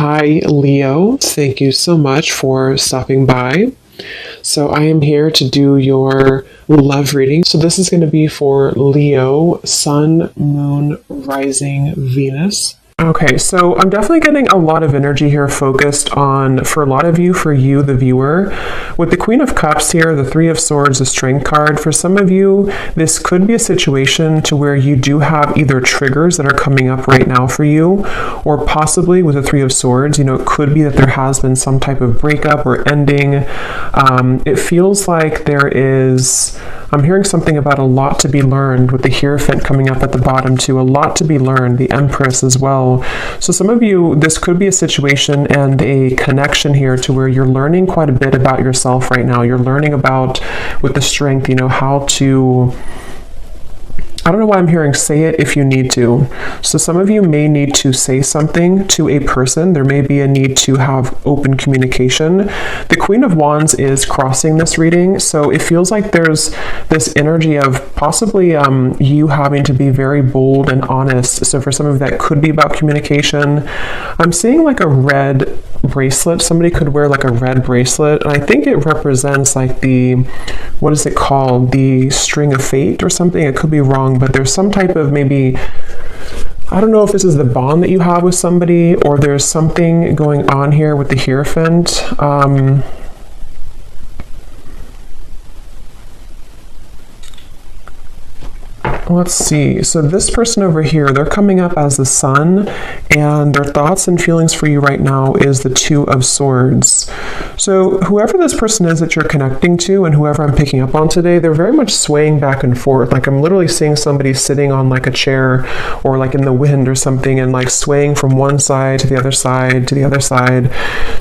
Hi, Leo. Thank you so much for stopping by. So, I am here to do your love reading. So, this is going to be for Leo, Sun, Moon, Rising, Venus. Okay, so I'm definitely getting a lot of energy here focused on, for a lot of you, for you, the viewer. With the Queen of Cups here, the Three of Swords, the Strength card, for some of you, this could be a situation to where you do have either triggers that are coming up right now for you, or possibly with the Three of Swords, it could be that there has been some type of breakup or ending. It feels like I'm hearing something about a lot to be learned with the Hierophant coming up at the bottom too, a lot to be learned, the Empress as well. So some of you, this could be a situation and a connection here to where you're learning quite a bit about yourself right now. You're learning about, with the Strength, how to... I don't know why I'm hearing say it if you need to. So some of you may need to say something to a person. There may be a need to have open communication. The Queen of Wands is crossing this reading. So it feels like there's this energy of possibly you having to be very bold and honest. So for some of that could be about communication. I'm seeing like a red bracelet. Somebody could wear like a red bracelet. And I think it represents like what is it called? The string of fate or something. It could be wrong, but there's some type of maybe, I don't know if this is the bond that you have with somebody, or there's something going on here with the Hierophant. Let's see. So this person over here, they're coming up as the Sun, and their thoughts and feelings for you right now is the Two of Swords. So whoever this person is that you're connecting to, and whoever I'm picking up on today, they're very much swaying back and forth. Like I'm literally seeing somebody sitting on like a chair or like in the wind or something, and like swaying from one side to the other side to the other side.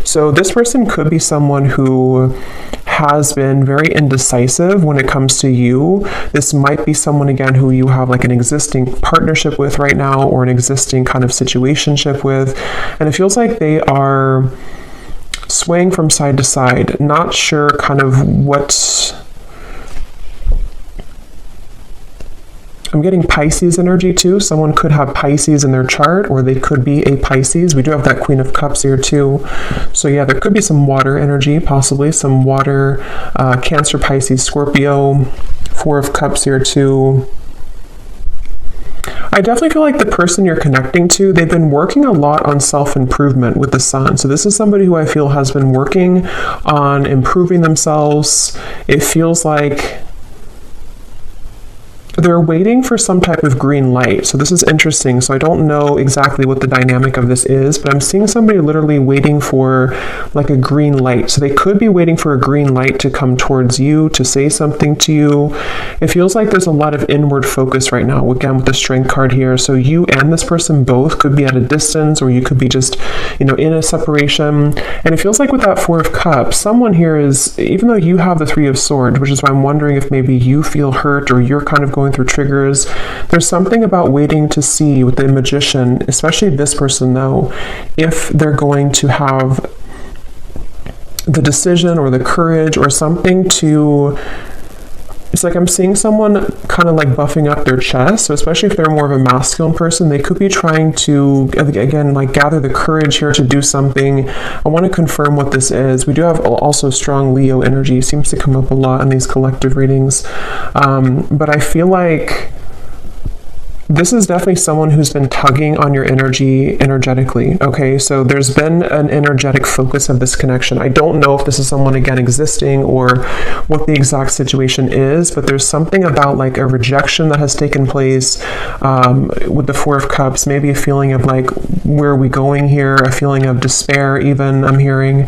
So this person could be someone who has been very indecisive when it comes to you. This might be someone, again, who you have like an existing partnership with right now, or an existing kind of situationship with. And it feels like they are swaying from side to side, not sure kind of what... I'm getting Pisces energy too. Someone could have Pisces in their chart, or they could be a Pisces. We do have that Queen of Cups here too. So yeah, there could be some water energy, possibly some water, Cancer, Pisces, Scorpio, Four of Cups here too. I definitely feel like the person you're connecting to, they've been working a lot on self-improvement with the Sun. So this is somebody who I feel has been working on improving themselves. It feels like they're waiting for some type of green light. So this is interesting. So I don't know exactly what the dynamic of this is, but I'm seeing somebody literally waiting for like a green light. So they could be waiting for a green light to come towards you, to say something to you. It feels like there's a lot of inward focus right now, again, with the Strength card here. So you and this person both could be at a distance, or you could be just, in a separation. And it feels like with that Four of Cups, someone here is, even though you have the Three of Swords, which is why I'm wondering if maybe you feel hurt, or you're kind of going through triggers. There's something about waiting to see with the Magician, especially this person though, if they're going to have the decision or the courage or something to... It's like I'm seeing someone kind of like buffing up their chest. So especially if they're more of a masculine person, they could be trying to, again, like gather the courage here to do something. I want to confirm what this is. We do have also strong Leo energy. It seems to come up a lot in these collective readings. But I feel like this is definitely someone who's been tugging on your energy energetically, okay? So there's been an energetic focus of this connection. I don't know if this is someone, again, existing or what the exact situation is, but there's something about like a rejection that has taken place with the Four of Cups, maybe a feeling of like, where are we going here? A feeling of despair even, I'm hearing.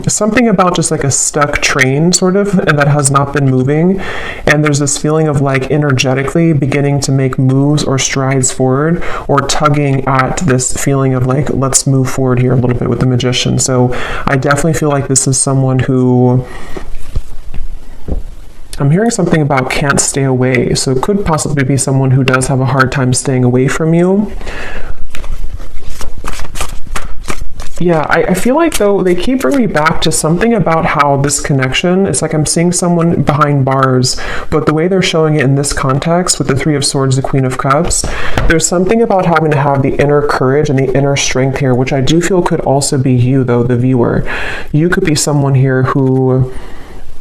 Something about just like a stuck train sort of, and that has not been moving. And there's this feeling of like energetically beginning to make moves or strides forward, or tugging at this feeling of like, let's move forward here a little bit with the Magician. So I definitely feel like this is someone who... I'm hearing something about can't stay away. So it could possibly be someone who does have a hard time staying away from you. Yeah, I feel like though they keep bringing me back to something about how this connection, it's like I'm seeing someone behind bars, but the way they're showing it in this context with the Three of Swords, the Queen of Cups, there's something about having to have the inner courage and the inner strength here, which I do feel could also be you though, the viewer. You could be someone here who,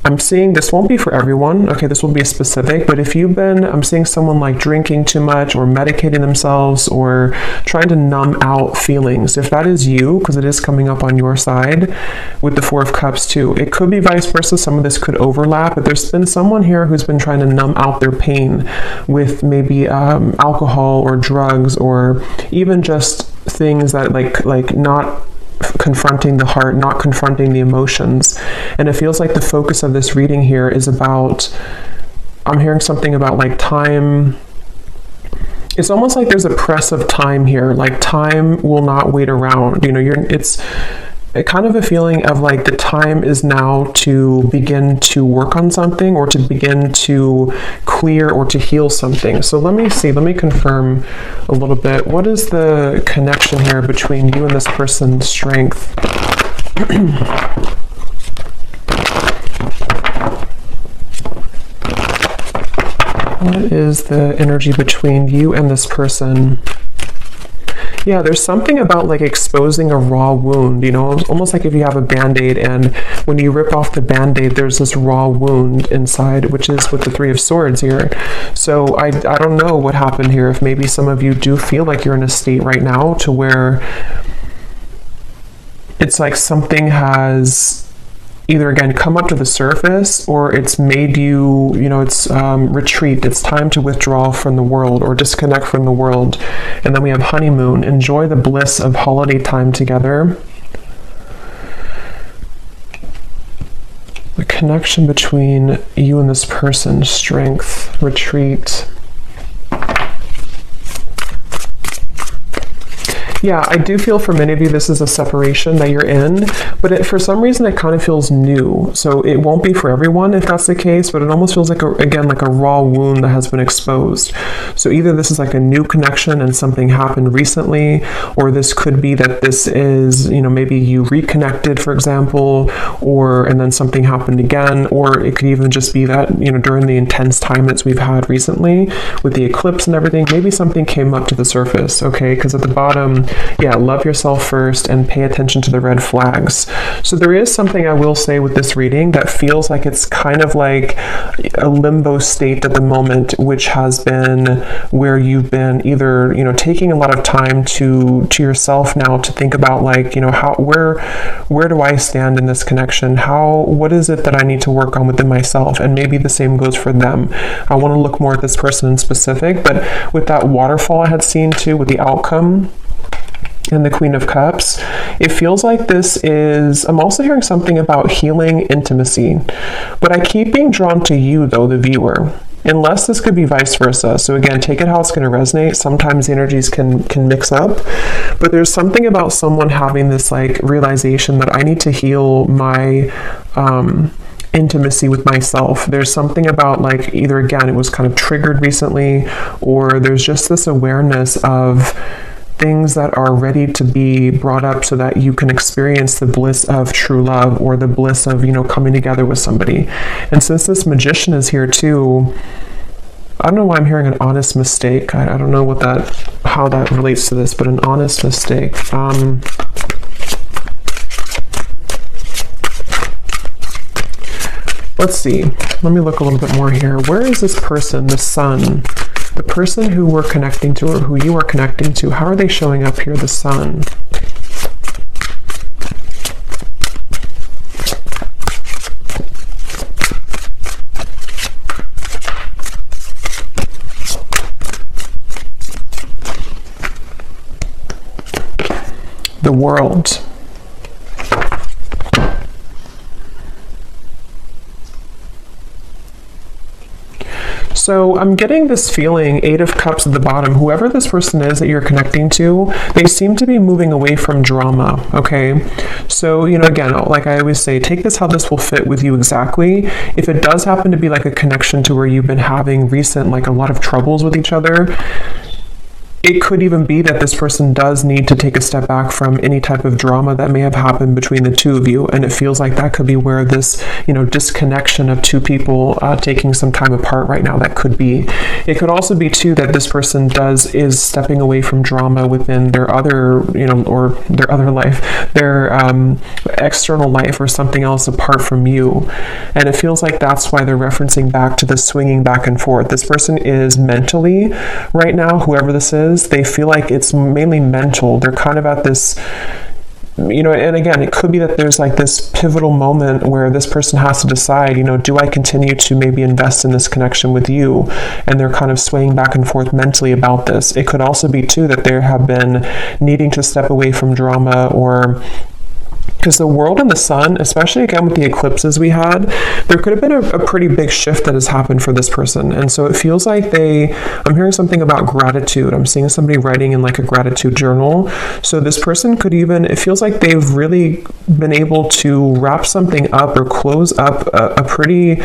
I'm seeing this won't be for everyone, okay, this will be specific, but if you've been, I'm seeing someone like drinking too much or medicating themselves or trying to numb out feelings. If that is you, because it is coming up on your side with the Four of Cups too, it could be vice versa. Some of this could overlap, but there's been someone here who's been trying to numb out their pain with maybe alcohol or drugs or even just things that like not confronting the heart, not confronting the emotions. And it feels like the focus of this reading here is about, I'm hearing something about like time. It's almost like there's a press of time here, like time will not wait around. You know, it's kind of a feeling of like the time is now to begin to work on something or to begin to clear or to heal something. So let me see, let me confirm a little bit. What is the connection here between you and this person's strength? What is the energy between you and this person? Yeah, there's something about like exposing a raw wound, you know, almost like if you have a band-aid and when you rip off the band-aid, there's this raw wound inside, which is with the Three of Swords here. So I don't know what happened here. If maybe some of you do feel like you're in a state right now to where it's like something has either again come up to the surface or it's made you, you know, it's retreat. It's time to withdraw from the world or disconnect from the world. And then we have honeymoon. Enjoy the bliss of holiday time together. The connection between you and this person, strength, retreat. Yeah, I do feel for many of you this is a separation that you're in, but for some reason it kind of feels new. So it won't be for everyone if that's the case, but it almost feels like, again, like a raw wound that has been exposed. So either this is like a new connection and something happened recently, or this could be that this is, you know, maybe you reconnected, for example, and then something happened again, or it could even just be that, you know, during the intense time that we've had recently with the eclipse and everything, maybe something came up to the surface, okay? Because at the bottom, yeah, love yourself first and pay attention to the red flags. So there is something I will say with this reading that feels like it's kind of like a limbo state at the moment, which has been where you've been either, you know, taking a lot of time to yourself now to think about like, you know, where do I stand in this connection? What is it that I need to work on within myself? And maybe the same goes for them. I want to look more at this person in specific, but with that waterfall I had seen too, with the outcome and the Queen of Cups, it feels like this is, I'm also hearing something about healing intimacy, but I keep being drawn to you though, the viewer, unless this could be vice versa. So again, take it how it's going to resonate. Sometimes the energies can mix up, but there's something about someone having this like realization that I need to heal my intimacy with myself. There's something about like either again, it was kind of triggered recently, or there's just this awareness of things that are ready to be brought up so that you can experience the bliss of true love or the bliss of, you know, coming together with somebody. And since this Magician is here too, I don't know why I'm hearing an honest mistake. I don't know how that relates to this, but an honest mistake. Let's see. Let me look a little bit more here. Where is this person, the Sun? The person who we're connecting to or who you are connecting to, how are they showing up here, the Sun? The World. So I'm getting this feeling, Eight of Cups at the bottom, whoever this person is that you're connecting to, they seem to be moving away from drama, okay? So, you know, again, like I always say, take this how this will fit with you exactly. If it does happen to be like a connection to where you've been having recent, like a lot of troubles with each other, It could even be that this person does need to take a step back from any type of drama that may have happened between the two of you. And it feels like that could be where this, disconnection of two people taking some time apart right now, that could be. It could also be too that this person is stepping away from drama within their other, or their other life, their external life or something else apart from you. And it feels like that's why they're referencing back to the swinging back and forth. This person is mentally right now, whoever this is, they feel like it's mainly mental. They're kind of at this, and again, it could be that there's like this pivotal moment where this person has to decide, do I continue to maybe invest in this connection with you? And they're kind of swaying back and forth mentally about this. It could also be too that they have been needing to step away from drama, or because the world and the sun, especially again with the eclipses we had, there could have been a pretty big shift that has happened for this person. And so it feels like I'm hearing something about gratitude. I'm seeing somebody writing in like a gratitude journal. So this person could it feels like they've really been able to wrap something up or close up a pretty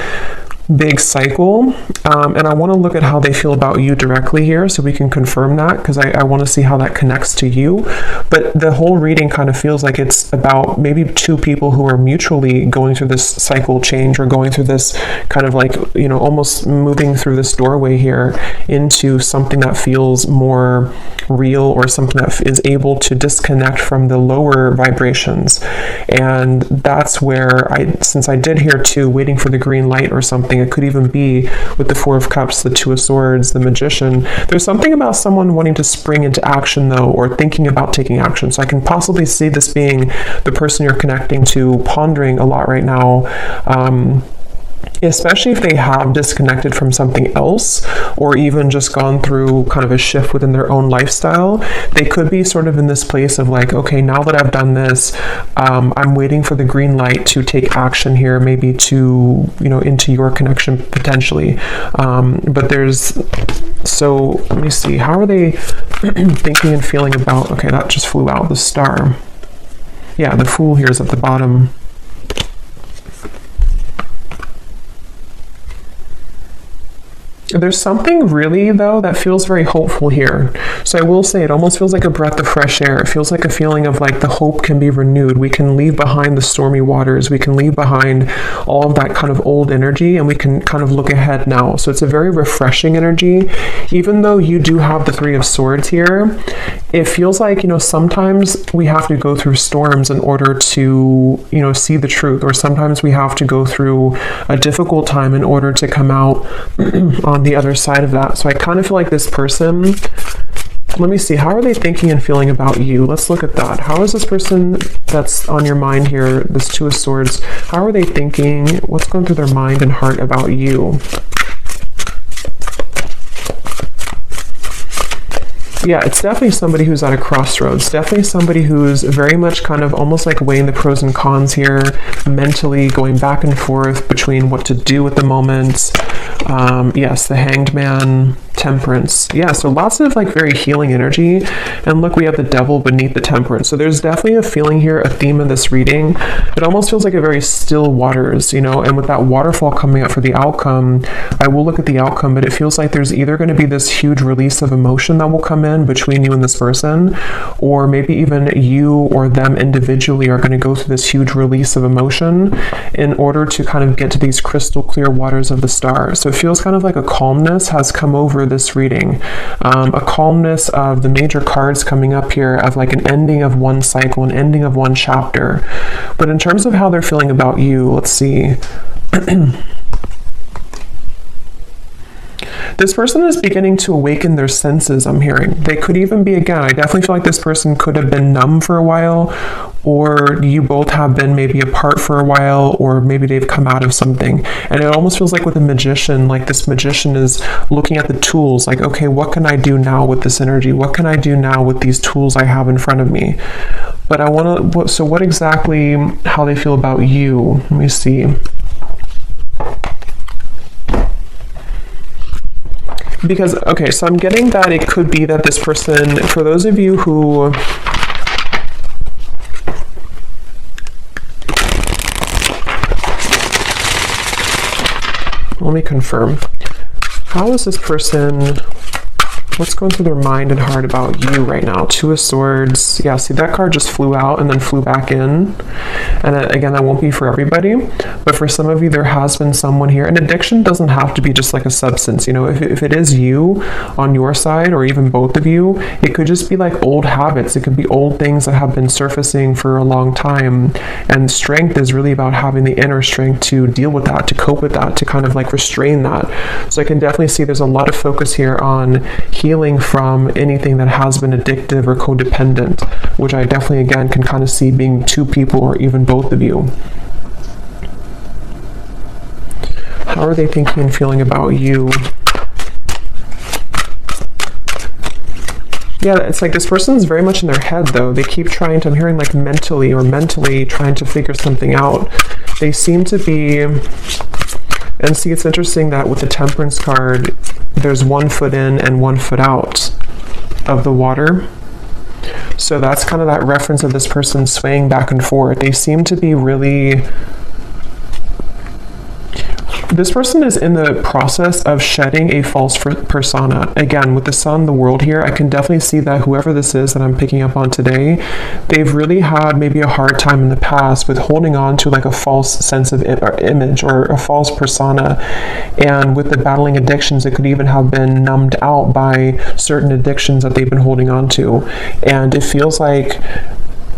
big cycle, and I want to look at how they feel about you directly here so we can confirm that, because I want to see how that connects to you. But the whole reading kind of feels like it's about maybe two people who are mutually going through this cycle change, or going through this kind of like, almost moving through this doorway here into something that feels more real, or something that is able to disconnect from the lower vibrations. And that's where since I did hear too, waiting for the green light or something, it could even be with the Four of Cups, the Two of Swords, the Magician. There's something about someone wanting to spring into action though, or thinking about taking action. So I can possibly see this being the person you're connecting to, pondering a lot right now, especially if they have disconnected from something else, or even just gone through kind of a shift within their own lifestyle. They could be sort of in this place of like, okay, now that I've done this, I'm waiting for the green light to take action here, maybe to, into your connection potentially. So let me see, how are they thinking and feeling about, okay, that just flew out, the Star. Yeah, the Fool here is at the bottom. There's something really, though, that feels very hopeful here. So I will say it almost feels like a breath of fresh air. It feels like a feeling of like the hope can be renewed. We can leave behind the stormy waters. We can leave behind all of that kind of old energy, and we can kind of look ahead now. So it's a very refreshing energy. Even though you do have the Three of Swords here, it feels like, sometimes we have to go through storms in order to, see the truth. Or sometimes we have to go through a difficult time in order to come out on the other side of that. So I kind of feel like this person, let me see, how are they thinking and feeling about you? Let's look at that. How is this person that's on your mind here, this Two of Swords, how are they thinking? What's going through their mind and heart about you? Yeah, it's definitely somebody who's at a crossroads. Definitely somebody who's very much kind of almost like weighing the pros and cons here, mentally going back and forth between what to do at the moment. Yes, the Hanged Man, Temperance. Yeah, so lots of like very healing energy. And look, we have the Devil beneath the Temperance. So there's definitely a feeling here, a theme of this reading. It almost feels like a very still waters, and with that waterfall coming up for the outcome, I will look at the outcome, but it feels like there's either going to be this huge release of emotion that will come in between you and this person, or maybe even you or them individually are going to go through this huge release of emotion in order to kind of get to these crystal clear waters of the Star. So it feels kind of like a calmness has come over this reading, a calmness of the major cards coming up here, of like an ending of one cycle, an ending of one chapter. But in terms of how they're feeling about you, let's see. This person is beginning to awaken their senses, I'm hearing. They could even be, again, I definitely feel like this person could have been numb for a while, or you both have been maybe apart for a while, or maybe they've come out of something. And it almost feels like with a magician, like this magician is looking at the tools, like, okay, what can I do now with this energy? What can I do now with these tools I have in front of me? But I want to, so what exactly, how they feel about you? Let me see. Because, okay, so I'm getting that it could be that this person, for those of you who, let me confirm. How is this person What's going through their mind and heart about you right now? Two of Swords. Yeah, see, that card just flew out and then flew back in. And again, that won't be for everybody. But for some of you, there has been someone here. And addiction doesn't have to be just like a substance. You know, if it is you on your side, or even both of you, it could just be like old habits. It could be old things that have been surfacing for a long time. And strength is really about having the inner strength to deal with that, to cope with that, to kind of like restrain that. So I can definitely see there's a lot of focus here on healing from anything that has been addictive or codependent, which I definitely, again, can kind of see being two people or even both of you. How are they thinking and feeling about you? Yeah, it's like this person is very much in their head, though. They keep trying to, I'm hearing like mentally trying to figure something out. They seem to be, and see, it's interesting that with the Temperance card, there's 1 foot in and 1 foot out of the water. So that's kind of that reference of this person swaying back and forth. They seem to be really... This person is in the process of shedding a false persona. Again, with the Sun, the world here, I can definitely see that whoever this is that I'm picking up on today, they've really had maybe a hard time in the past with holding on to like a false sense of image or a false persona. And with the battling addictions, it could even have been numbed out by certain addictions that they've been holding on to. And it feels like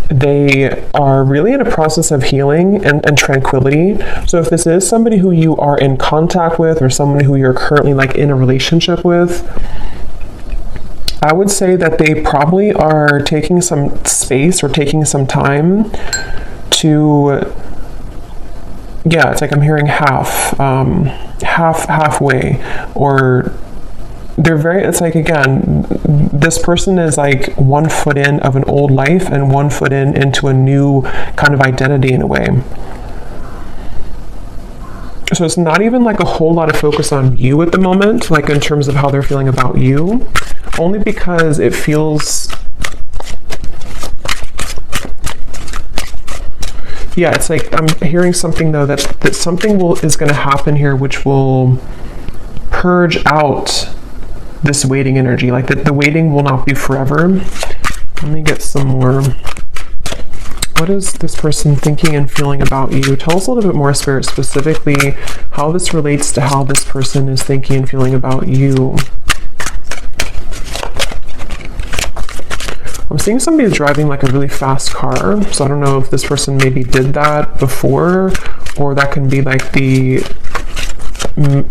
they are really in a process of healing and tranquility. So if this is somebody who you are in contact with, or someone who you're currently like in a relationship with, I would say that they probably are taking some space or taking some time to, yeah, it's like I'm hearing halfway, or they're very, it's like, again, this person is like 1 foot in of an old life and 1 foot in into a new kind of identity in a way. So it's not even like a whole lot of focus on you at the moment, like in terms of how they're feeling about you, only because it feels, yeah, it's like I'm hearing something though that something is going to happen here which will purge out this waiting energy. Like the waiting will not be forever. Let me get some more. What is this person thinking and feeling about you? Tell us a little bit more, Spirit, specifically how this relates to how this person is thinking and feeling about you. I'm seeing somebody driving like a really fast car. So I don't know if this person maybe did that before, or that can be like the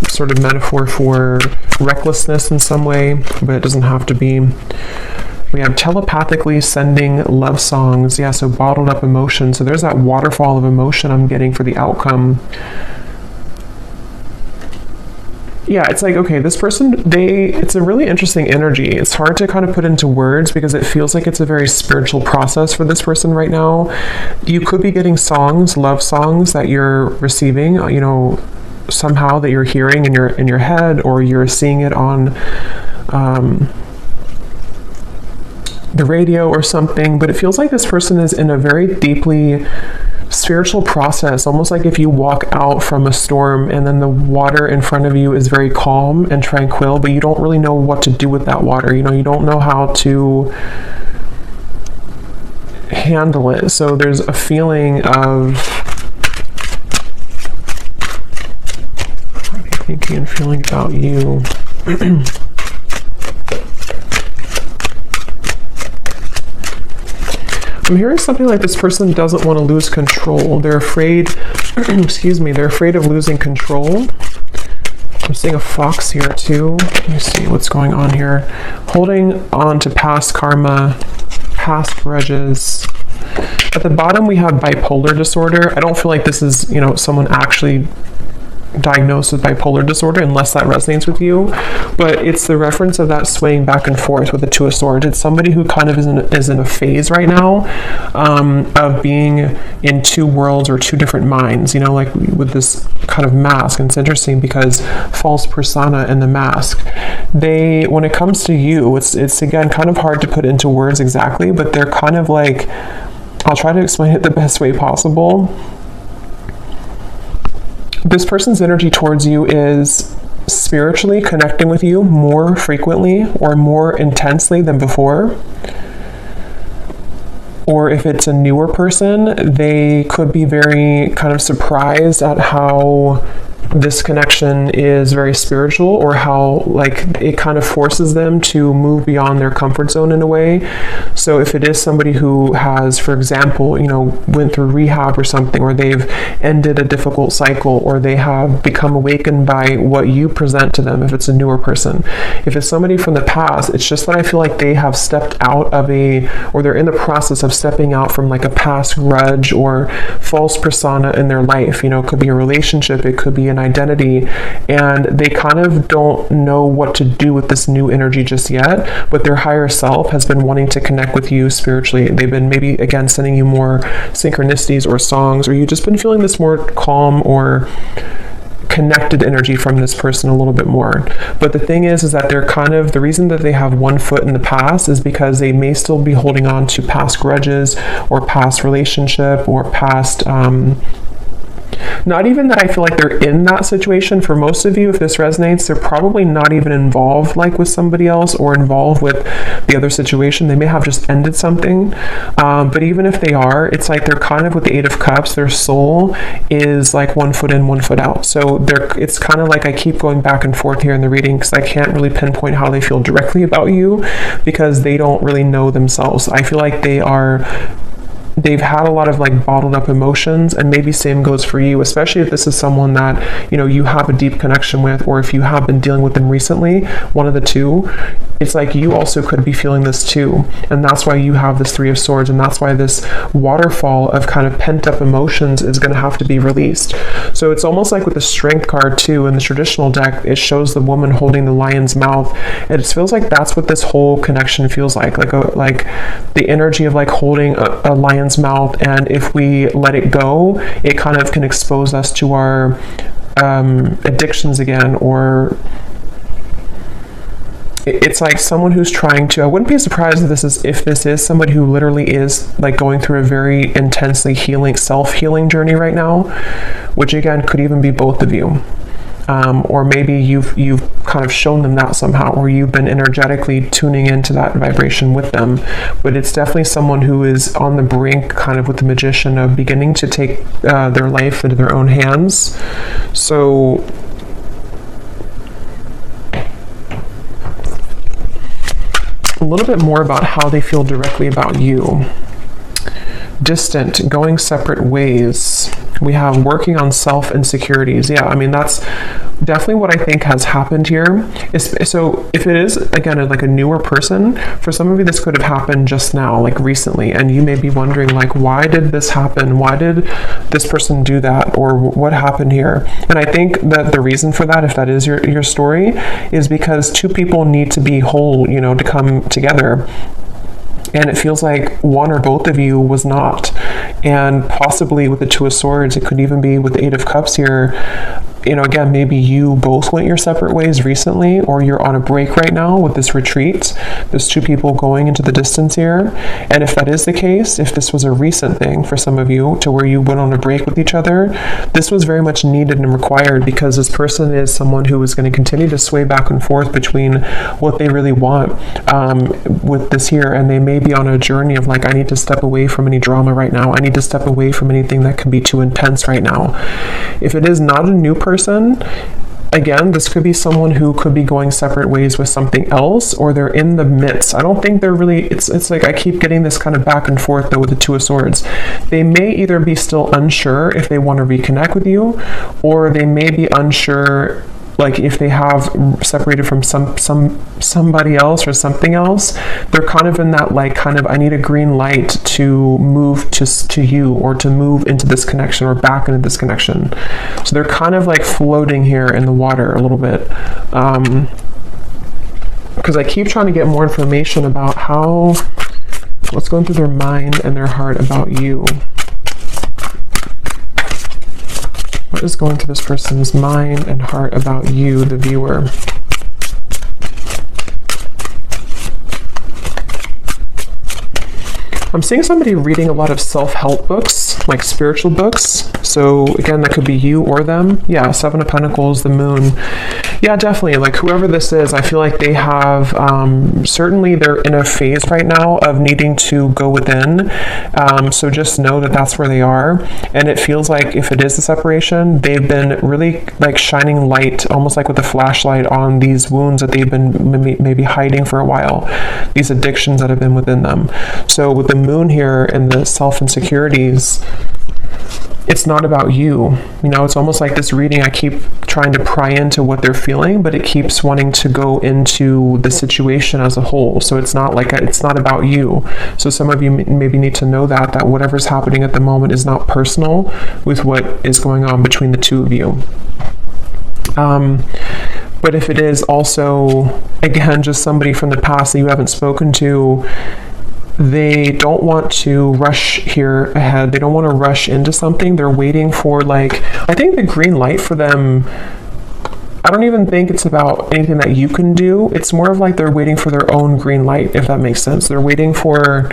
sort of metaphor for recklessness in some way, but it doesn't have to be. We have telepathically sending love songs. Yeah, so bottled up emotion. So there's that waterfall of emotion I'm getting for the outcome. Yeah, it's like, okay, this person, it's a really interesting energy. It's hard to kind of put into words because it feels like it's a very spiritual process for this person right now. You could be getting songs, love songs that you're receiving, you know, somehow that you're hearing in your head, or you're seeing it on the radio or something. But it feels like this person is in a very deeply spiritual process, almost like if you walk out from a storm and then the water in front of you is very calm and tranquil, but you don't really know what to do with that water. You know, you don't know how to handle it. So there's a feeling of thinking and feeling about you. I'm hearing something like this person doesn't want to lose control. They're afraid, excuse me, they're afraid of losing control. I'm seeing a fox here too. Let me see what's going on here. Holding on to past karma, past grudges. At the bottom we have bipolar disorder. I don't feel like this is, you know, someone actually diagnosed with bipolar disorder, unless that resonates with you, but it's the reference of that swaying back and forth with the Two of Swords. It's somebody who kind of is in a phase right now of being in two worlds or two different minds, you know, like with this kind of mask. And it's interesting because false persona and the mask, when it comes to you, it's again kind of hard to put into words exactly, but they're kind of like, I'll try to explain it the best way possible. This person's energy towards you is spiritually connecting with you more frequently or more intensely than before. Or if it's a newer person, they could be very kind of surprised at how this connection is very spiritual, or how like it kind of forces them to move beyond their comfort zone in a way. So if it is somebody who has, for example, went through rehab or something, or they've ended a difficult cycle, or they have become awakened by what you present to them, if it's a newer person. If it's somebody from the past, it's just that I feel like they have stepped out of or they're in the process of stepping out from like a past grudge or false persona in their life. It could be a relationship, it could be an identity, and they kind of don't know what to do with this new energy just yet, but their higher self has been wanting to connect with you spiritually. They've been maybe, again, sending you more synchronicities or songs, or you've just been feeling this more calm or connected energy from this person a little bit more. But the thing is that they're kind of, the reason that they have one foot in the past is because they may still be holding on to past grudges or past relationship or past not even that I feel like they're in that situation. For most of you, if this resonates, they're probably not even involved like with somebody else or involved with the other situation. They may have just ended something. But even if they are, it's like they're kind of with the Eight of Cups, their soul is like one foot in, one foot out. So it's kind of like I keep going back and forth here in the reading because I can't really pinpoint how they feel directly about you because they don't really know themselves. I feel like they've had a lot of like bottled up emotions, and maybe same goes for you, especially if this is someone that you have a deep connection with, or if you have been dealing with them recently, one of the two. It's like you also could be feeling this too, and that's why you have this Three of Swords, and that's why this waterfall of kind of pent up emotions is going to have to be released. So it's almost like with the Strength card too in the traditional deck, it shows the woman holding the lion's mouth, and it feels like that's what this whole connection feels like the energy of like holding a lion's mouth, and if we let it go, it kind of can expose us to our addictions again, or it's like someone who's trying to, I wouldn't be surprised if this is somebody who literally is like going through a very intensely self-healing journey right now, which again could even be both of you. Or maybe you've kind of shown them that somehow, or you've been energetically tuning into that vibration with them. But it's definitely someone who is on the brink, kind of with the Magician, of beginning to take their life into their own hands. So a little bit more about how they feel directly about you. Distant, going separate ways. We have working on self-insecurities. Yeah, I mean, that's definitely what I think has happened here. So if it is, again, like a newer person, for some of you, this could have happened just now, like recently, and you may be wondering, like, why did this happen? Why did this person do that? Or what happened here? And I think that the reason for that, if that is your story, is because two people need to be whole, to come together. And it feels like one or both of you was not. And possibly with the Two of Swords, it could even be with the Eight of Cups here. Again, maybe you both went your separate ways recently, or you're on a break right now with this retreat. There's two people going into the distance here. And if that is the case, if this was a recent thing for some of you to where you went on a break with each other, this was very much needed and required, because this person is someone who is going to continue to sway back and forth between what they really want with this here. And they may be on a journey of like, I need to step away from any drama right now. I need to step away from anything that can be too intense right now. If it is not a new person, again, this could be someone who could be going separate ways with something else, or they're in the midst. I don't think they're really, it's like I keep getting this kind of back and forth though with the Two of Swords. They may either be still unsure if they want to reconnect with you, or they may be unsure like if they have separated from somebody else or something else. They're kind of in that like kind of, I need a green light to move to you, or to move into this connection, or back into this connection. So they're kind of like floating here in the water a little bit, because I keep trying to get more information about what's going through their mind and their heart about you. What is going through this person's mind and heart about you, the viewer? I'm seeing somebody reading a lot of self-help books, like spiritual books. So again, that could be you or them. Yeah, Seven of Pentacles, the Moon. Yeah, definitely. Like whoever this is, I feel like they have, certainly they're in a phase right now of needing to go within. So just know that that's where they are. And it feels like if it is a separation, they've been really like shining light, almost like with a flashlight on these wounds that they've been maybe hiding for a while, these addictions that have been within them. So with the moon here and the self-insecurities, it's not about you. You know, it's almost like this reading, I keep trying to pry into what they're feeling, but it keeps wanting to go into the situation as a whole. So it's not like, it's not about you. So some of you maybe need to know that whatever's happening at the moment is not personal with what is going on between the two of you. But if it is also, again, just somebody from the past that you haven't spoken to, they don't want to rush here ahead. They don't want to rush into something. They're waiting for, like, I think the green light for them, I don't even think it's about anything that you can do. It's more of like they're waiting for their own green light, if that makes sense. They're waiting for,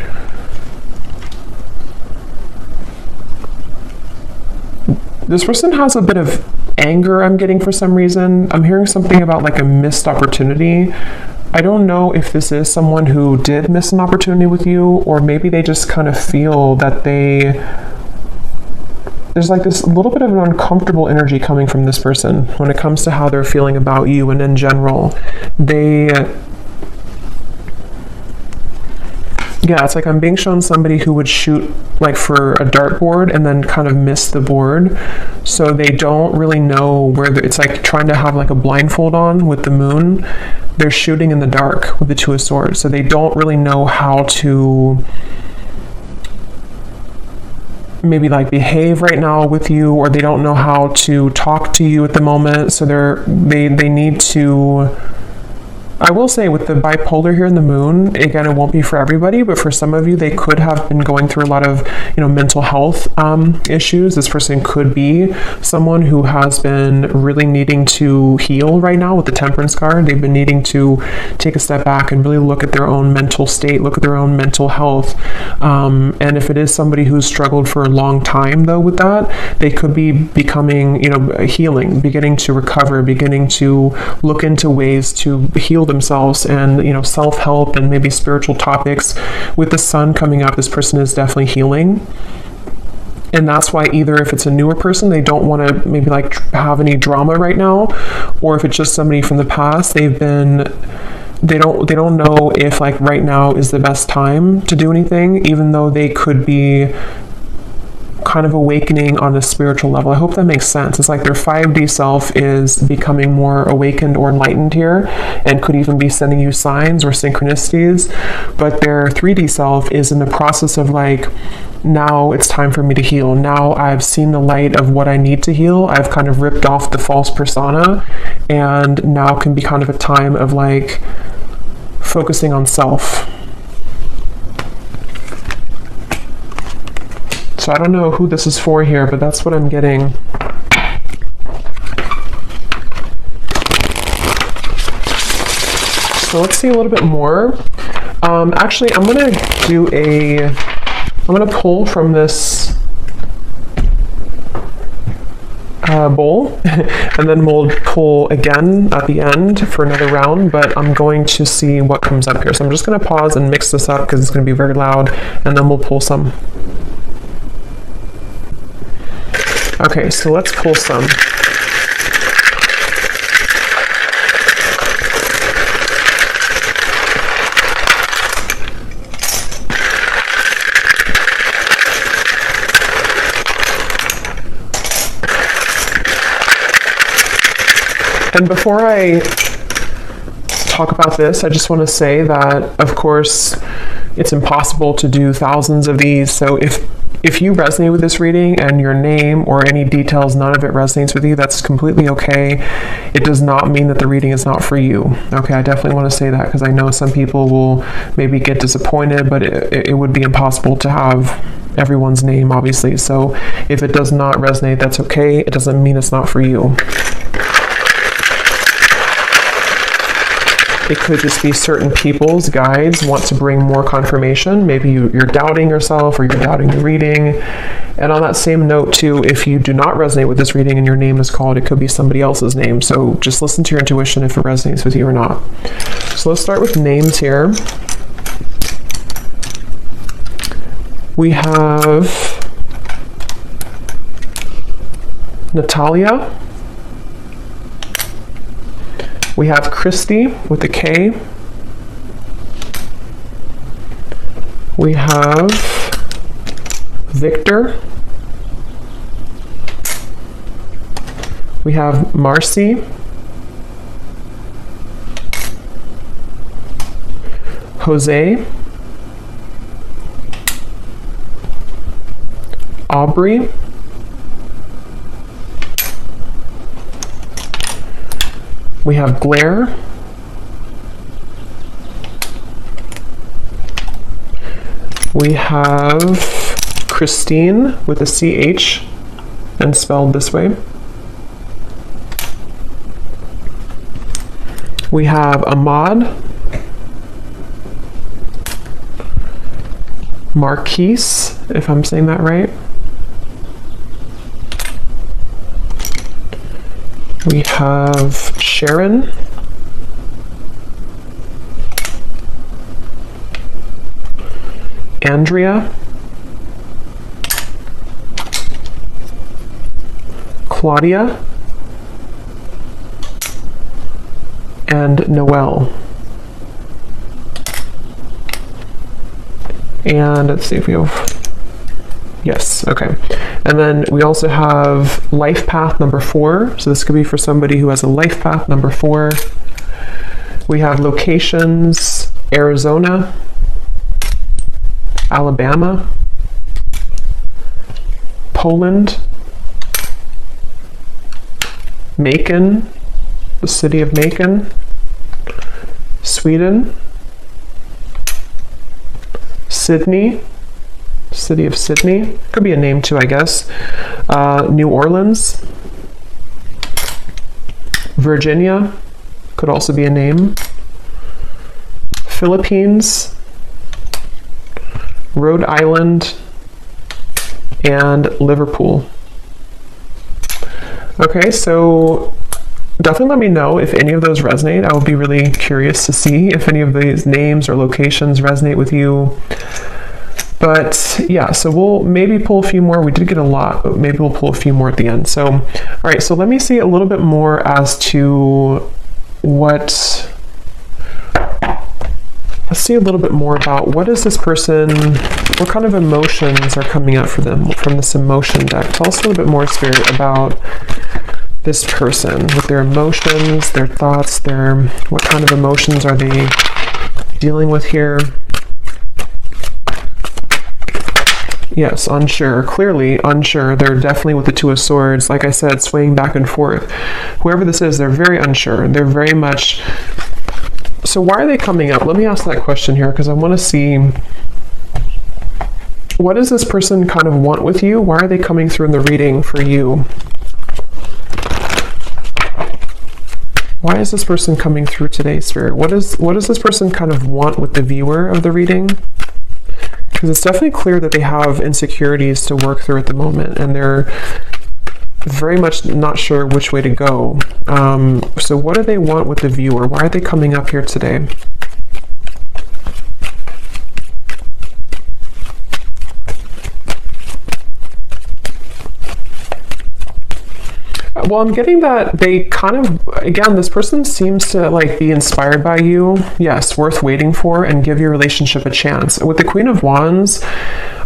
this person has a bit of anger I'm getting for some reason. I'm hearing something about like a missed opportunity. I don't know if this is someone who did miss an opportunity with you, or maybe they just kind of feel that there's like this little bit of an uncomfortable energy coming from this person when it comes to how they're feeling about you and in general. Yeah, it's like I'm being shown somebody who would shoot like for a dartboard and then kind of miss the board. So they don't really know where it's like trying to have like a blindfold on with the moon. They're shooting in the dark with the Two of Swords. So they don't really know how to maybe like behave right now with you, or they don't know how to talk to you at the moment. So they need to, I will say with the bipolar here in the moon, again, it won't be for everybody, but for some of you, they could have been going through a lot of, mental health issues. This person could be someone who has been really needing to heal right now with the Temperance card. They've been needing to take a step back and really look at their own mental state, look at their own mental health. And if it is somebody who's struggled for a long time, though, with that, they could be becoming, healing, beginning to recover, beginning to look into ways to heal themselves and, self-help and maybe spiritual topics. With the sun coming up, this person is definitely healing. And that's why either if it's a newer person, they don't want to maybe like have any drama right now, or if it's just somebody from the past, they don't know if like right now is the best time to do anything, even though they could be kind of awakening on a spiritual level. I hope that makes sense. It's like their 5D self is becoming more awakened or enlightened here, and could even be sending you signs or synchronicities, but their 3D self is in the process of like, now it's time for me to heal. Now I've seen the light of what I need to heal. I've kind of ripped off the false persona, and now can be kind of a time of like focusing on self. So I don't know who this is for here, but that's what I'm getting. So let's see a little bit more. Actually, I'm gonna pull from this bowl, and then we'll pull again at the end for another round, but I'm going to see what comes up here. So I'm just gonna pause and mix this up because it's gonna be very loud, and then we'll pull some. Okay, so let's pull some. And before I talk about this, I just want to say that, of course, it's impossible to do thousands of these. So if you resonate with this reading and your name or any details, none of it resonates with you, that's completely okay. It does not mean that the reading is not for you. Okay, I definitely want to say that because I know some people will maybe get disappointed, but it would be impossible to have everyone's name, obviously. So if it does not resonate, that's okay. It doesn't mean it's not for you. It could just be certain people's guides want to bring more confirmation. Maybe you're doubting yourself or you're doubting the reading. And on that same note too, if you do not resonate with this reading and your name is called, it could be somebody else's name. So just listen to your intuition if it resonates with you or not. So let's start with names here. We have Natalia. We have Christy with a K. We have Victor. We have Marcy. Jose. Aubrey. We have Blair. We have Christine with a CH and spelled this way. We have Ahmad. Marquise, if I'm saying that right. We have Sharon. Andrea. Claudia. And Noelle. And let's see if we have, yes, okay. And then we also have life path number 4. So this could be for somebody who has a life path number 4. We have locations, Arizona, Alabama, Poland, Macon, the city of Macon, Sweden, Sydney, city of Sydney, could be a name too, I guess. New Orleans, Virginia, could also be a name. Philippines, Rhode Island, and Liverpool. Okay, so definitely let me know if any of those resonate. I would be really curious to see if any of these names or locations resonate with you. But yeah, so we'll maybe pull a few more. We did get a lot, but maybe we'll pull a few more at the end. So, all right, so let me see a little bit more as to let's see a little bit more about what is this person, what kind of emotions are coming up for them from this emotion deck. Tell us a little bit more, Spirit, about this person with their emotions, their thoughts, what kind of emotions are they dealing with here? Yes, unsure. Clearly unsure. They're definitely with the Two of Swords. Like I said, swaying back and forth. Whoever this is, they're very unsure. They're very much... So why are they coming up? Let me ask that question here because I want to see... What does this person kind of want with you? Why are they coming through in the reading for you? Why is this person coming through today, Spirit? What does this person kind of want with the viewer of the reading? Because it's definitely clear that they have insecurities to work through at the moment, and they're very much not sure which way to go. So what do they want with the viewer? Why are they coming up here today? Well, I'm getting that they kind of, again, this person seems to like be inspired by you. Yes, worth waiting for, and give your relationship a chance. With the Queen of Wands,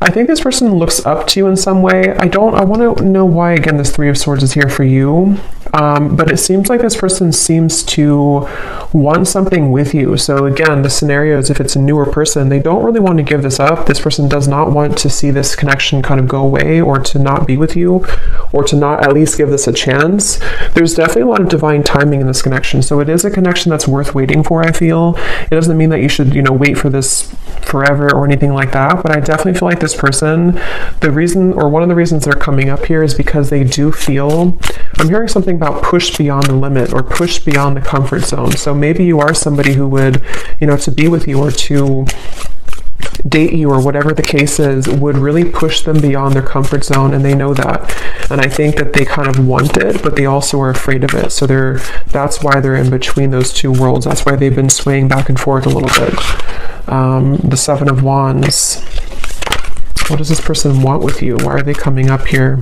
I think this person looks up to you in some way. I want to know why, again, this Three of Swords is here for you. But it seems like this person seems to want something with you. So again, the scenario is if it's a newer person, they don't really want to give this up. This person does not want to see this connection kind of go away or to not be with you. or to not at least give this a chance. There's definitely a lot of divine timing in this connection. So it is a connection that's worth waiting for, I feel. It doesn't mean that you should, wait for this forever or anything like that, but I definitely feel like this person, one of the reasons they're coming up here is because they do feel, I'm hearing something about push beyond the limit or push beyond the comfort zone. So maybe you are somebody who would, to be with you or to date you or whatever the case is, would really push them beyond their comfort zone, and they know that. And I think that they kind of want it, but they also are afraid of it. So that's why they're in between those two worlds. That's why they've been swaying back and forth a little bit. The Seven of Wands. What does this person want with you? Why are they coming up here?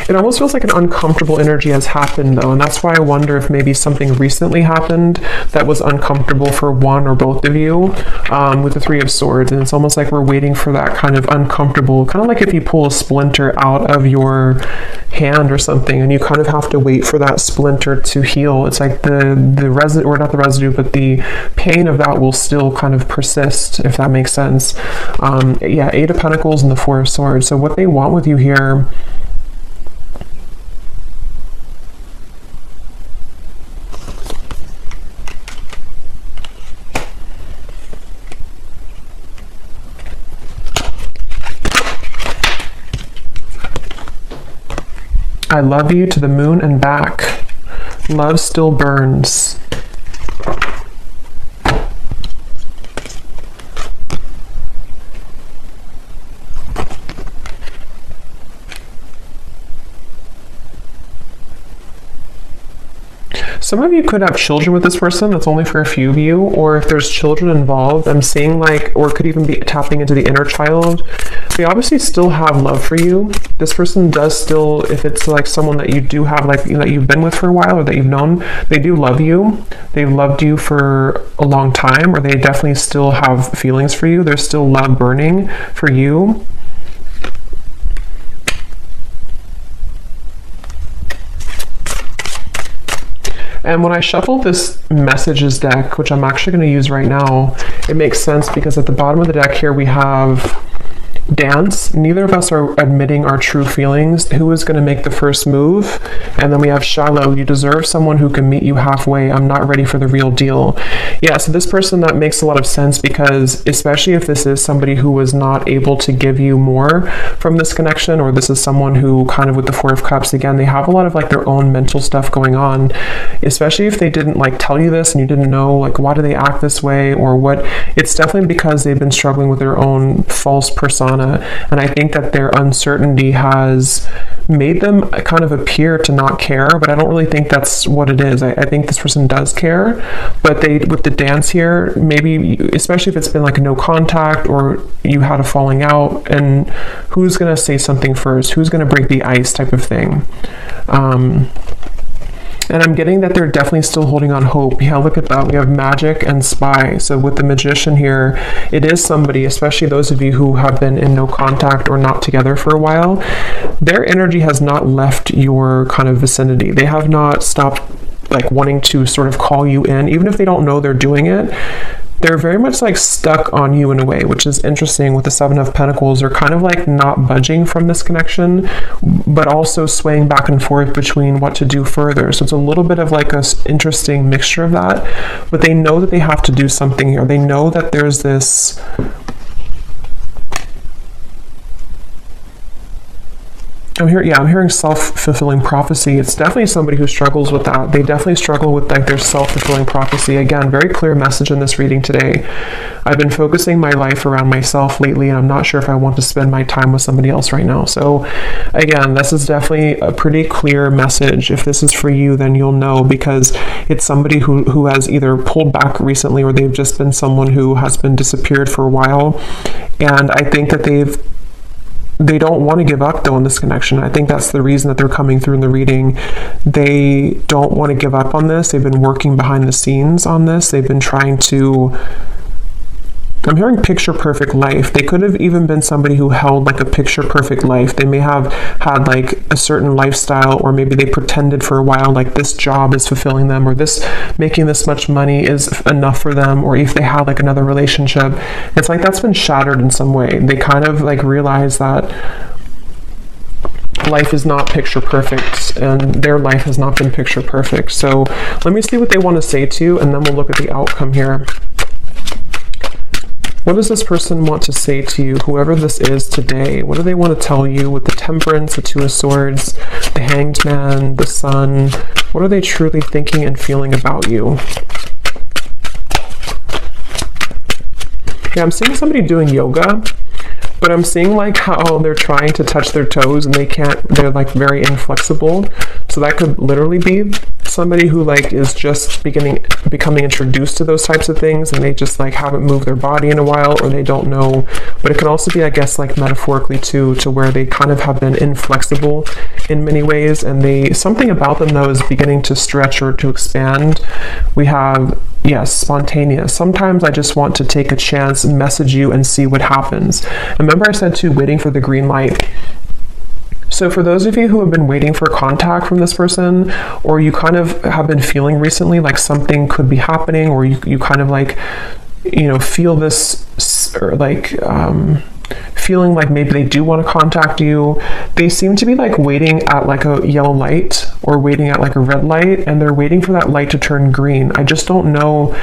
It almost feels like an uncomfortable energy has happened, though, and that's why I wonder if maybe something recently happened that was uncomfortable for one or both of you, with the Three of Swords. And it's almost like we're waiting for that kind of uncomfortable, kind of like if you pull a splinter out of your hand or something, and you kind of have to wait for that splinter to heal. It's like the residue, or not the residue, but the pain of that will still kind of persist, if that makes sense. Yeah, Eight of Pentacles and the Four of Swords. So what they want with you here, I love you to the moon and back. Love still burns. Some of you could have children with this person. That's only for a few of you. Or if there's children involved, I'm seeing or could even be tapping into the inner child. They obviously still have love for you. This person does still, if it's like someone that you do have, that you've been with for a while or that you've known, they do love you. They've loved you for a long time, or they definitely still have feelings for you. There's still love burning for you. And when I shuffle this messages deck, which I'm actually going to use right now, it makes sense because at the bottom of the deck here we have dance. Neither of us are admitting our true feelings. Who is going to make the first move? And then we have shallow. You deserve someone who can meet you halfway. I'm not ready for the real deal. Yeah, so this person, that makes a lot of sense, because especially if this is somebody who was not able to give you more from this connection, or this is someone who kind of, with the Four of Cups, again, they have a lot of their own mental stuff going on, especially if they didn't tell you this and you didn't know why do they act this way or what. It's definitely because they've been struggling with their own false persona. And I think that their uncertainty has made them kind of appear to not care, but I don't really think that's what it is. I think this person does care, but with the dance here, maybe, especially if it's been no contact or you had a falling out, and who's going to say something first? Who's going to break the ice type of thing? And I'm getting that they're definitely still holding on hope. Yeah, look at that. We have Magic and Spy. So with the Magician here, it is somebody, especially those of you who have been in no contact or not together for a while, their energy has not left your kind of vicinity. They have not stopped wanting to sort of call you in, even if they don't know they're doing it. They're very much stuck on you in a way, which is interesting. With the Seven of Pentacles, they're kind of not budging from this connection, but also swaying back and forth between what to do further. So it's a little bit of a interesting mixture of that, but they know that they have to do something here. They know that there's this I'm hearing self-fulfilling prophecy. It's definitely somebody who struggles with that. They definitely struggle with their self-fulfilling prophecy. Again, very clear message in this reading today. I've been focusing my life around myself lately, and I'm not sure if I want to spend my time with somebody else right now. So again, this is definitely a pretty clear message. If this is for you, then you'll know, because it's somebody who has either pulled back recently, or they've just been someone who has been disappeared for a while. And I think that they don't want to give up, though, in this connection. I think that's the reason that they're coming through in the reading. They don't want to give up on this. They've been working behind the scenes on this. They've been trying to I'm hearing picture perfect life. They could have even been somebody who held like a picture perfect life. They may have had like a certain lifestyle, or maybe they pretended for a while like this job is fulfilling them, or this making this much money is enough for them, or if they had like another relationship, it's like that's been shattered in some way. They kind of like realize that life is not picture perfect, and their life has not been picture perfect. So let me see what they want to say to you, and then we'll look at the outcome here. What does this person want to say to you, whoever this is today? What do they want to tell you with the Temperance, the Two of Swords, the Hanged Man, the Sun? What are they truly thinking and feeling about you? Yeah, I'm seeing somebody doing yoga, but I'm seeing like how they're trying to touch their toes and they can't, they're like very inflexible. So that could literally be somebody who like is just becoming introduced to those types of things, and they just like haven't moved their body in a while, or they don't know. But it could also be, I guess, like metaphorically too, to where they kind of have been inflexible in many ways, and something about them though is beginning to stretch or to expand. We have, yes, spontaneous. Sometimes I just want to take a chance and message you and see what happens. Remember I said too, waiting for the green light. So for those of you who have been waiting for contact from this person, or you kind of have been feeling recently like something could be happening, or you kind of like, you know, feel this, or like feeling like maybe they do want to contact you, they seem to be like waiting at like a yellow light, or waiting at like a red light, and they're waiting for that light to turn green. I just don't know.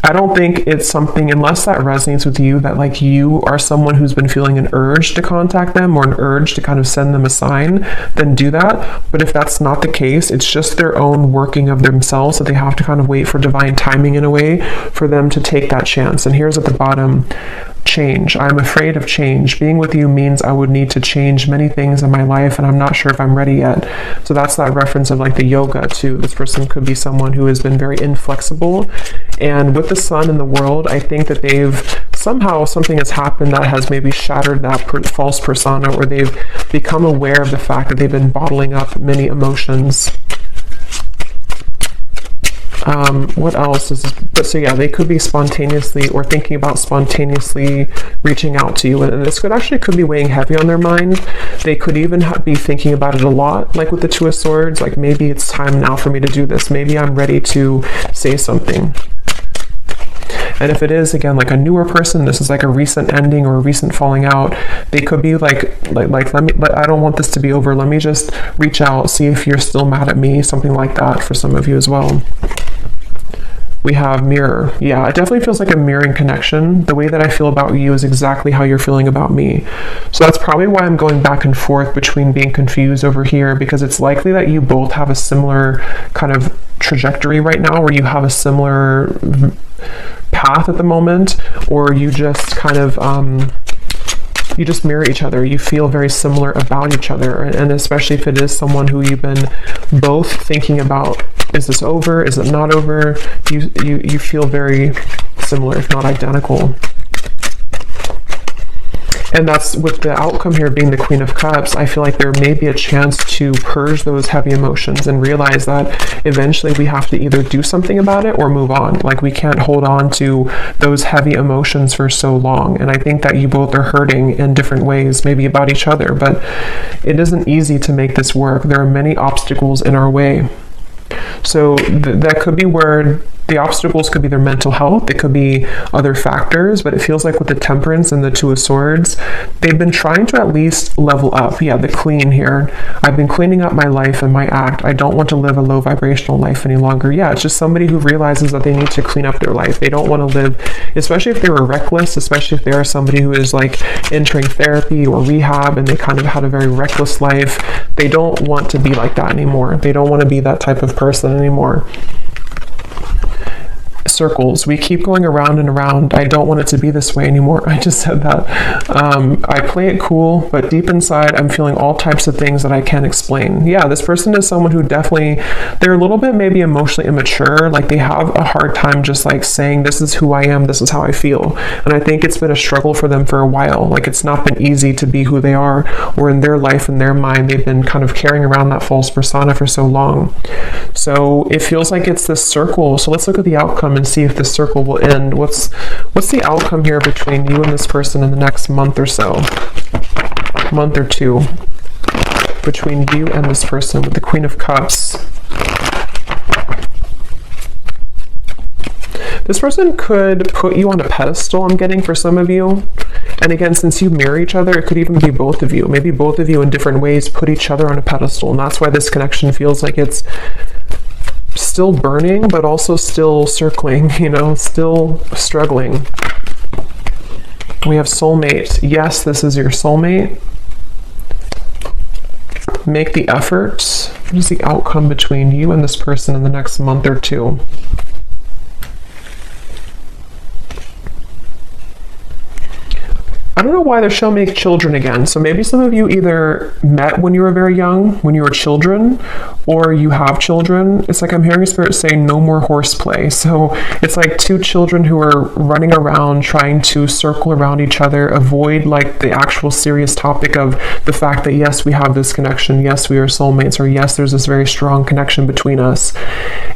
I don't think it's something, unless that resonates with you, that like you are someone who's been feeling an urge to contact them, or an urge to kind of send them a sign, then do that. But if that's not the case, it's just their own working of themselves, that they have to kind of wait for divine timing in a way for them to take that chance. And here's at the bottom, change. I'm afraid of change. Being with you means I would need to change many things in my life, and I'm not sure if I'm ready yet. So that's that reference of like the yoga too. This person could be someone who has been very inflexible, and with the Sun in the world, I think that somehow something has happened that has maybe shattered that false persona, or they've become aware of the fact that they've been bottling up many emotions. What else is this? But so yeah, they could be spontaneously, or thinking about spontaneously reaching out to you, and this could be weighing heavy on their mind. They could even be thinking about it a lot, like with the Two of Swords, like maybe it's time now for me to do this, maybe I'm ready to say something. And if it is, again, like a newer person, this is like a recent ending or a recent falling out, they could be like I don't want this to be over, let me just reach out, see if you're still mad at me, something like that for some of you as well. We have mirror. Yeah, it definitely feels like a mirroring connection. The way that I feel about you is exactly how you're feeling about me. So that's probably why I'm going back and forth between being confused over here, because it's likely that you both have a similar kind of trajectory right now, where you have a similar path at the moment, or you just kind of you just mirror each other. You feel very similar about each other, and especially if it is someone who you've been both thinking about, is this over, is it not over, you feel very similar, if not identical. And that's with the outcome here being the Queen of Cups. I feel like there may be a chance to purge those heavy emotions and realize that eventually we have to either do something about it or move on. Like, we can't hold on to those heavy emotions for so long. And I think that you both are hurting in different ways, maybe about each other, but it isn't easy to make this work. There are many obstacles in our way. So that could be where the obstacles could be their mental health, it could be other factors, but it feels like with the Temperance and the Two of Swords, they've been trying to at least level up. Yeah, the Queen here. I've been cleaning up my life and my act. I don't want to live a low vibrational life any longer. Yeah, it's just somebody who realizes that they need to clean up their life. They don't want to live, especially if they were reckless, especially if they are somebody who is like entering therapy or rehab and they kind of had a very reckless life. They don't want to be like that anymore. They don't want to be that type of person anymore. Circles. We keep going around and around. I don't want it to be this way anymore. I just said that. I play it cool, but deep inside, I'm feeling all types of things that I can't explain. Yeah, this person is someone who definitely, they're a little bit maybe emotionally immature. Like, they have a hard time just like saying, this is who I am, this is how I feel. And I think it's been a struggle for them for a while. Like, it's not been easy to be who they are, or in their life, in their mind, they've been kind of carrying around that false persona for so long. So it feels like it's this circle. So let's look at the outcome and see if this circle will end. What's the outcome here between you and this person in the next month or so? Month or two. Between you and this person with the Queen of Cups. This person could put you on a pedestal, I'm getting, for some of you. And again, since you mirror each other, it could even be both of you. Maybe both of you in different ways put each other on a pedestal. And that's why this connection feels like it's still burning, but also still circling, you know, still struggling. We have soulmate. Yes, this is your soulmate. Make the effort. What is the outcome between you and this person in the next month or two? I don't know why they're showing make children again. So maybe some of you either met when you were very young, when you were children, or you have children. It's like I'm hearing Spirit say no more horseplay. So it's like two children who are running around trying to circle around each other, avoid like the actual serious topic of the fact that yes, we have this connection, yes, we are soulmates, or yes, there's this very strong connection between us.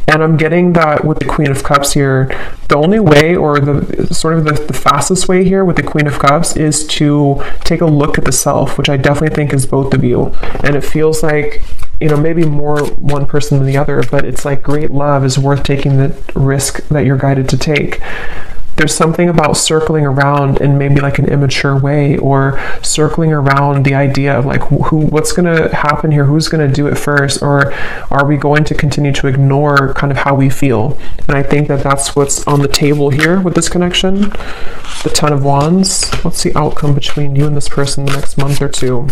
And I'm getting that with the Queen of Cups here, the only way, or the sort of the fastest way here with the Queen of Cups is to take a look at the self, which I definitely think is both of you. And it feels like, you know, maybe more one person than the other, but it's like great love is worth taking the risk that you're guided to take. There's something about circling around in maybe like an immature way, or circling around the idea of like what's going to happen here, who's going to do it first, or are we going to continue to ignore kind of how we feel? And I think that that's what's on the table here with this connection. The Ten of Wands. What's the outcome between you and this person the next month or two?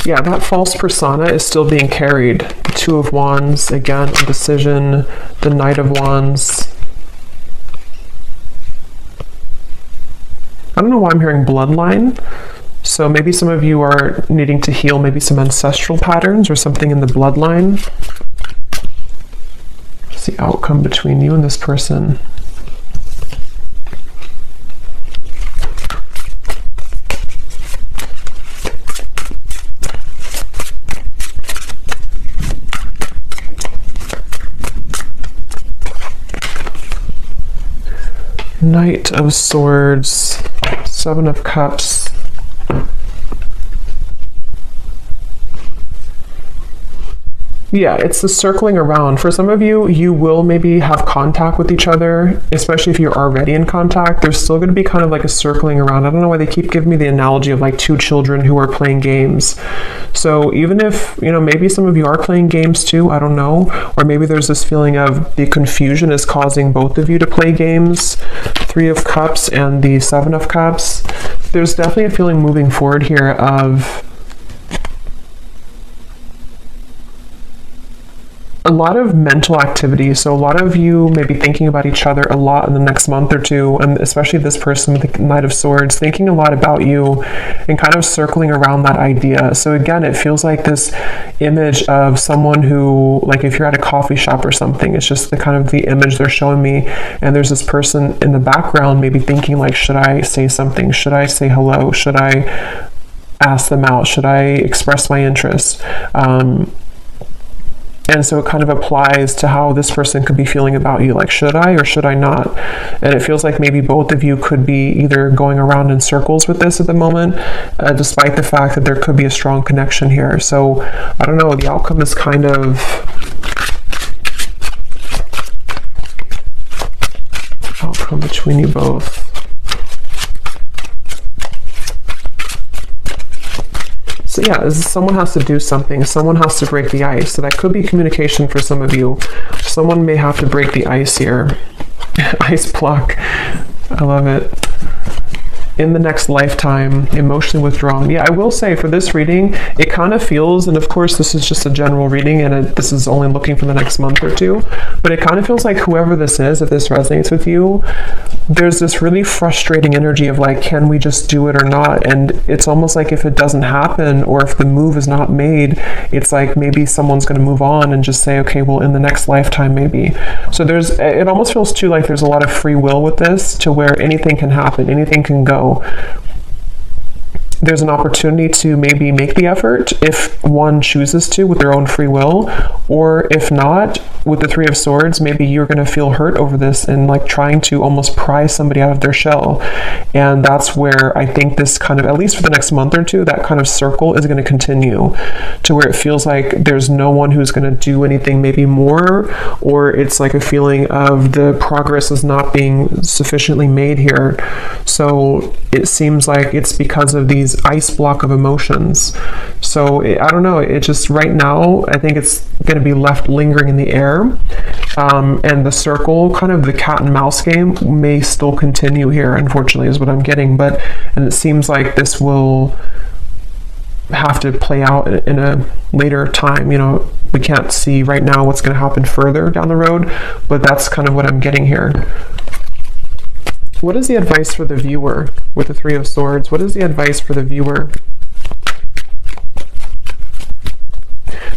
Yeah, that false persona is still being carried. The Two of Wands, again, indecision, the Knight of Wands. I don't know why I'm hearing bloodline. So maybe some of you are needing to heal maybe some ancestral patterns or something in the bloodline. What's the outcome between you and this person? Knight of Swords, Seven of Cups. Yeah, it's the circling around. For some of you, you will maybe have contact with each other, especially if you're already in contact. There's still going to be kind of like a circling around. I don't know why they keep giving me the analogy of like two children who are playing games. So even if, you know, maybe some of you are playing games too, I don't know. Or maybe there's this feeling of the confusion is causing both of you to play games. Three of Cups and the Seven of Cups. There's definitely a feeling moving forward here of a lot of mental activity. So a lot of you may be thinking about each other a lot in the next month or two, and especially this person with the Knight of Swords, thinking a lot about you and kind of circling around that idea. So again, it feels like this image of someone who, like if you're at a coffee shop or something, it's just the kind of the image they're showing me, and there's this person in the background maybe thinking like, should I say something? Should I say hello? Should I ask them out? Should I express my interest? And so it kind of applies to how this person could be feeling about you, like, should I or should I not? And it feels like maybe both of you could be either going around in circles with this at the moment, despite the fact that there could be a strong connection here. So I don't know, the outcome is kind of outcome between you both. So yeah, someone has to do something. Someone has to break the ice. So that could be communication for some of you. Someone may have to break the ice here. Ice block. I love it. In the next lifetime, emotionally withdrawn. Yeah, I will say for this reading, it kind of feels, and of course this is just a general reading and this is only looking for the next month or two, but it kind of feels like whoever this is, if this resonates with you, there's this really frustrating energy of like, can we just do it or not? And it's almost like if it doesn't happen, or if the move is not made, it's like maybe someone's going to move on and just say, okay, well, in the next lifetime maybe. So it almost feels too like there's a lot of free will with this, to where anything can happen, anything can go. there's an opportunity to maybe make the effort if one chooses to with their own free will, or if not, with the Three of Swords, maybe you're going to feel hurt over this and like trying to almost pry somebody out of their shell. And that's where I think this kind of, at least for the next month or two, that kind of circle is going to continue, to where it feels like there's no one who's going to do anything maybe more, or it's like a feeling of the progress is not being sufficiently made here. So it seems like it's because of these ice block of emotions. So I don't know, it just right now I think it's going to be left lingering in the air, and the circle, kind of the cat and mouse game, may still continue here, unfortunately, is what I'm getting. And it seems like this will have to play out in a later time. You know, we can't see right now what's going to happen further down the road, but that's kind of what I'm getting here. What is the advice for the viewer with the Three of Swords? What is the advice for the viewer?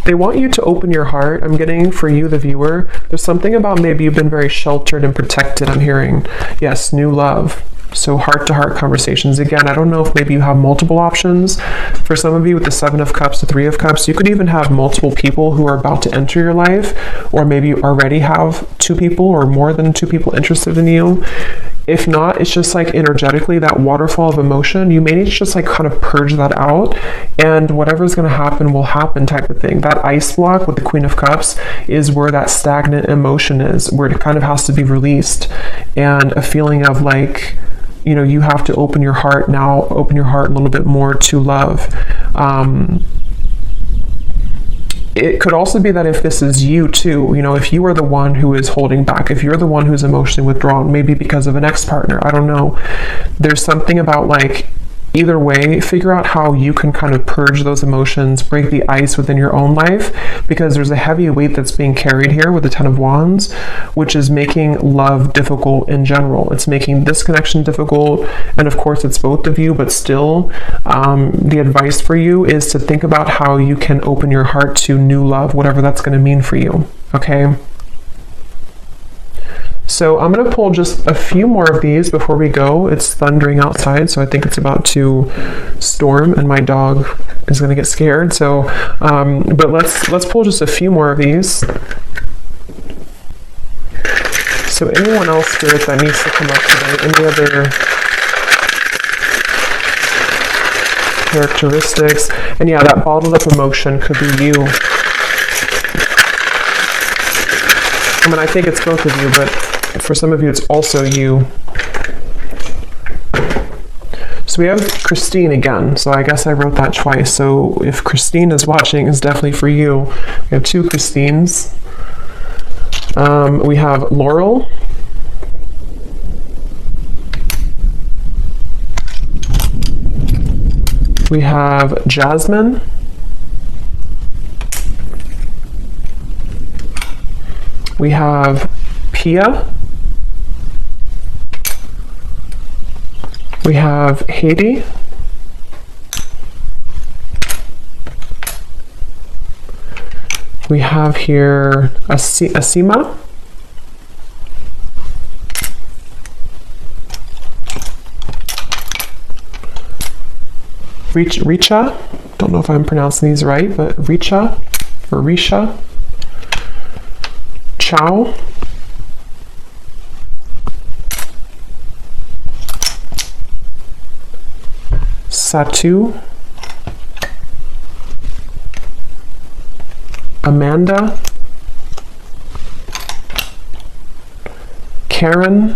They want you to open your heart. I'm getting for you, the viewer. There's something about maybe you've been very sheltered and protected, I'm hearing. Yes, new love. So heart-to-heart conversations. Again, I don't know if maybe you have multiple options. For some of you with the Seven of Cups, the Three of Cups, you could even have multiple people who are about to enter your life, or maybe you already have two people or more than two people interested in you. If not, it's just like energetically, that waterfall of emotion, you may need to just like kind of purge that out, and whatever's going to happen will happen type of thing. That ice block with the Queen of Cups is where that stagnant emotion is, where it kind of has to be released, and a feeling of like, you know, you have to open your heart now, open your heart a little bit more to love. It could also be that if this is you too, you know, if you are the one who is holding back, if you're the one who's emotionally withdrawn, maybe because of an ex-partner, I don't know. There's something about like, either way, figure out how you can kind of purge those emotions, break the ice within your own life, because there's a heavy weight that's being carried here with the Ten of Wands, which is making love difficult in general. It's making this connection difficult, and of course it's both of you, but still, the advice for you is to think about how you can open your heart to new love, whatever that's going to mean for you, okay? So I'm going to pull just a few more of these before we go. It's thundering outside, so I think it's about to storm, and my dog is going to get scared. So, but let's pull just a few more of these. So anyone else, Spirit, that needs to come up today? Any other characteristics? And yeah, that bottled up emotion could be you. I mean, I think it's both of you, but for some of you, it's also you. So we have Christine again. So I guess I wrote that twice. So if Christine is watching, it's definitely for you. We have two Christines. We have Laurel. We have Jasmine. We have Pia. We have Haiti. We have here Asima. Richa. Don't know if I'm pronouncing these right, but Richa or Risha. Chow. Satu, Amanda, Karen,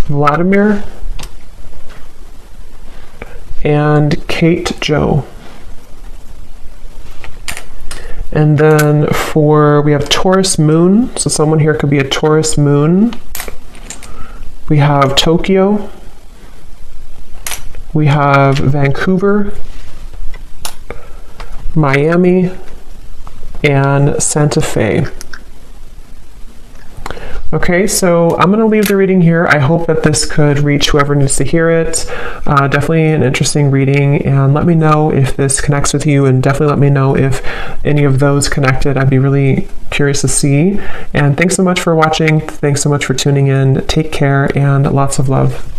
Vladimir, and Kate Joe. And then we have Taurus Moon, so someone here could be a Taurus Moon. We have Tokyo. We have Vancouver, Miami, and Santa Fe. Okay, so I'm going to leave the reading here. I hope that this could reach whoever needs to hear it. Definitely an interesting reading, and let me know if this connects with you, and definitely let me know if any of those connected. I'd be really curious to see. And thanks so much for watching. Thanks so much for tuning in. Take care, and lots of love.